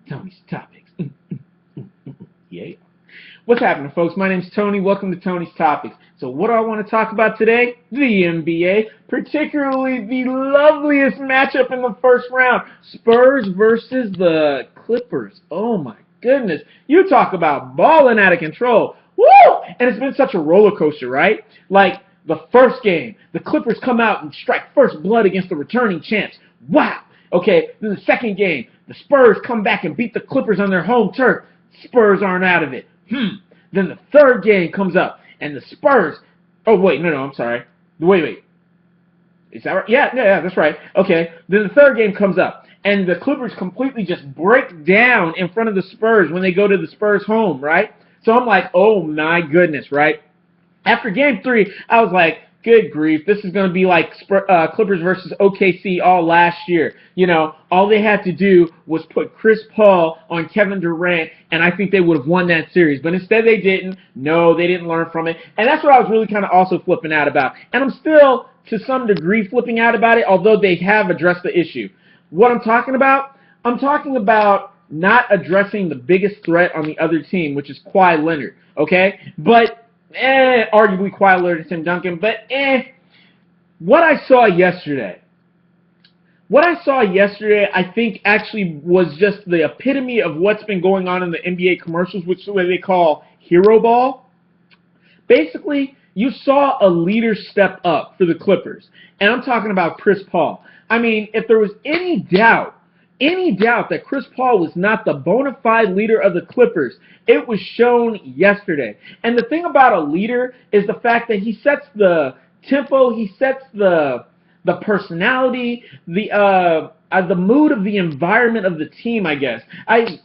Tony's Topics. Yeah. What's happening, folks? My name's Tony. Welcome to Tony's Topics. So what do I want to talk about today? The NBA, particularly the loveliest matchup in the first round. Spurs versus the Clippers. Oh my goodness. You talk about balling out of control. Woo! And it's been such a roller coaster, right? Like the first game, the Clippers come out and strike first blood against the returning champs. Wow. Okay, then the second game, the Spurs come back and beat the Clippers on their home turf. Spurs aren't out of it. Then the third game comes up, and the Spurs. Oh wait, no, I'm sorry. Wait. Is that right? Yeah, that's right. Okay. Then the third game comes up, and the Clippers completely just break down in front of the Spurs when they go to the Spurs home, right? So I'm like, oh my goodness, right? After game three, I was like, good grief, this is going to be like Clippers versus OKC all last year. You know, all they had to do was put Chris Paul on Kevin Durant, and I think they would have won that series. But instead they didn't. No, they didn't learn from it. And that's what I was really kind of also flipping out about. And I'm still, to some degree, flipping out about it, although they have addressed the issue. What I'm talking about? I'm talking about not addressing the biggest threat on the other team, which is Kawhi Leonard, okay? But arguably Kawhi Leonard and Tim Duncan, but what I saw yesterday, I think actually was just the epitome of what's been going on in the NBA commercials, which is what they call hero ball. Basically, you saw a leader step up for the Clippers, and I'm talking about Chris Paul. I mean, if there was any doubt that Chris Paul was not the bona fide leader of the Clippers, it was shown yesterday. And the thing about a leader is the fact that he sets the tempo, he sets the personality, the mood of the environment of the team, I guess. Either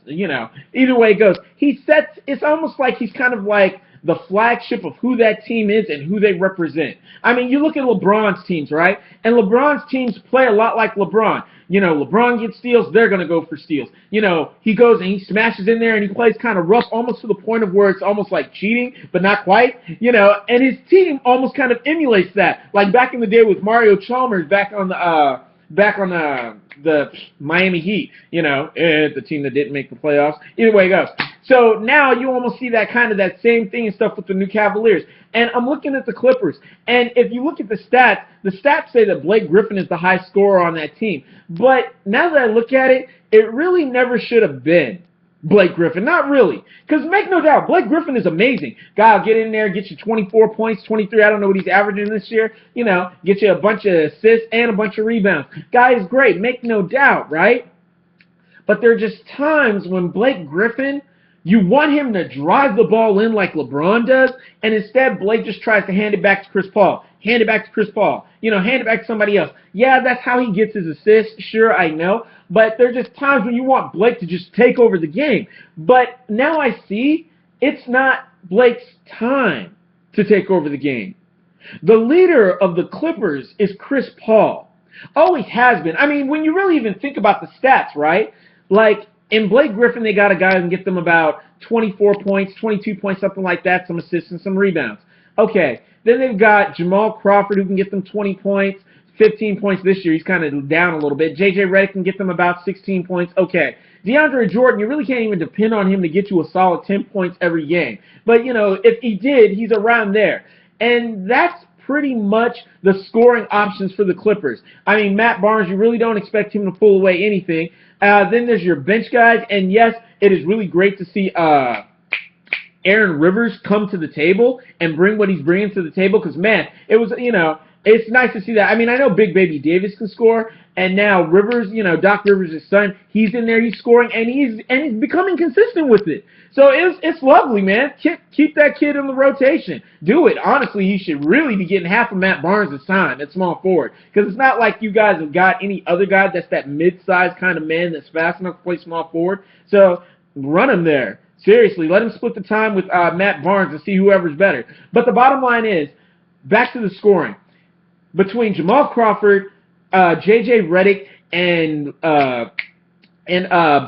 way it goes. It's almost like he's kind of like the flagship of who that team is and who they represent. I mean, you look at LeBron's teams, right? And LeBron's teams play a lot like LeBron. You know, LeBron gets steals, they're going to go for steals. You know, he goes and he smashes in there and he plays kind of rough, almost to the point of where it's almost like cheating, but not quite. You know, and his team almost kind of emulates that. Like back in the day with Mario Chalmers back on the Miami Heat, you know, the team that didn't make the playoffs. Either way it goes. So now you almost see that same thing and stuff with the new Cavaliers. And I'm looking at the Clippers, and if you look at the stats say that Blake Griffin is the high scorer on that team. But now that I look at it, it really never should have been Blake Griffin. Not really. Because make no doubt, Blake Griffin is amazing. Guy will get in there, get you 24 points, 23. I don't know what he's averaging this year. You know, get you a bunch of assists and a bunch of rebounds. Guy is great. Make no doubt, right? But there are just times when Blake Griffin, you want him to drive the ball in like LeBron does, and instead Blake just tries to hand it back to Chris Paul. Hand it back to Chris Paul. You know, hand it back to somebody else. Yeah, that's how he gets his assists. Sure, I know. But there are just times when you want Blake to just take over the game. But now I see it's not Blake's time to take over the game. The leader of the Clippers is Chris Paul. Always has been. I mean, when you really even think about the stats, right? Like, in Blake Griffin, they got a guy who can get them about 24 points, 22 points, something like that, some assists and some rebounds. Okay, then they've got Jamal Crawford who can get them 20 points, 15 points this year. He's kind of down a little bit. J.J. Redick can get them about 16 points. Okay, DeAndre Jordan, you really can't even depend on him to get you a solid 10 points every game. But, you know, if he did, he's around there. And that's pretty much the scoring options for the Clippers. I mean, Matt Barnes, you really don't expect him to pull away anything. Then there's your bench guys, and yes, it is really great to see Aaron Rivers come to the table and bring what he's bringing to the table because, man, it was, you know, it's nice to see that. I mean, I know Big Baby Davis can score, and now Rivers, you know, Doc Rivers' son, he's in there, he's scoring, and he's becoming consistent with it. So it's lovely, man. Keep that kid in the rotation. Do it. Honestly, he should really be getting half of Matt Barnes' time at small forward because it's not like you guys have got any other guy that's that mid-sized kind of man that's fast enough to play small forward. So run him there. Seriously, let him split the time with Matt Barnes and see whoever's better. But the bottom line is, back to the scoring. Between Jamal Crawford, J.J. Redick, and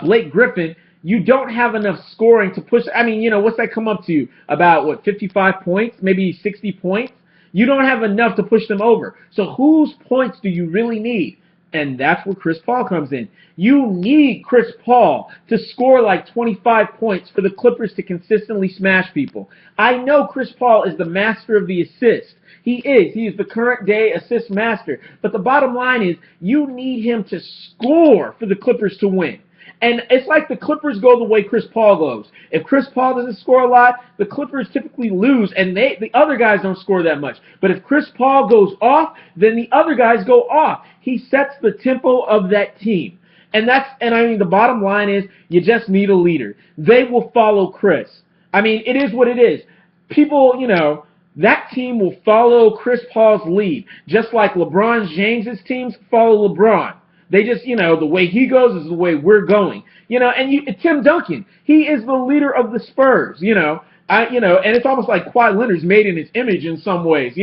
Blake Griffin, you don't have enough scoring to push. I mean, you know, what's that come up to? About, 55 points? Maybe 60 points? You don't have enough to push them over. So whose points do you really need? And that's where Chris Paul comes in. You need Chris Paul to score like 25 points for the Clippers to consistently smash people. I know Chris Paul is the master of the assist. He is. He is the current day assist master. But the bottom line is you need him to score for the Clippers to win. And it's like the Clippers go the way Chris Paul goes. If Chris Paul doesn't score a lot, the Clippers typically lose, and the other guys don't score that much. But if Chris Paul goes off, then the other guys go off. He sets the tempo of that team. And I mean, the bottom line is you just need a leader. They will follow Chris. I mean, it is what it is. People, that team will follow Chris Paul's lead, just like LeBron James's teams follow LeBron. They just, the way he goes is the way we're going. And Tim Duncan, he is the leader of the Spurs, and it's almost like Kawhi Leonard's made in his image in some ways,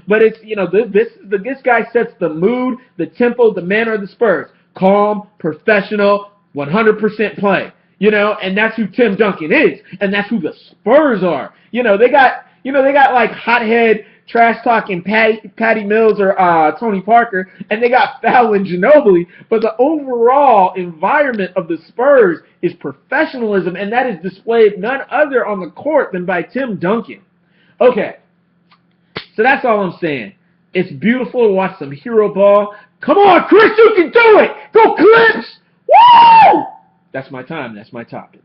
But it's, this guy sets the mood, the tempo, the manner of the Spurs. Calm, professional, 100% play, and that's who Tim Duncan is, and that's who the Spurs are. They got like hothead, trash-talking Patty Mills or Tony Parker, and they got Foul and Ginobili, but the overall environment of the Spurs is professionalism, and that is displayed none other on the court than by Tim Duncan. Okay, so that's all I'm saying. It's beautiful to watch some hero ball. Come on, Chris, you can do it! Go Clips! Woo! That's my time. That's my topics.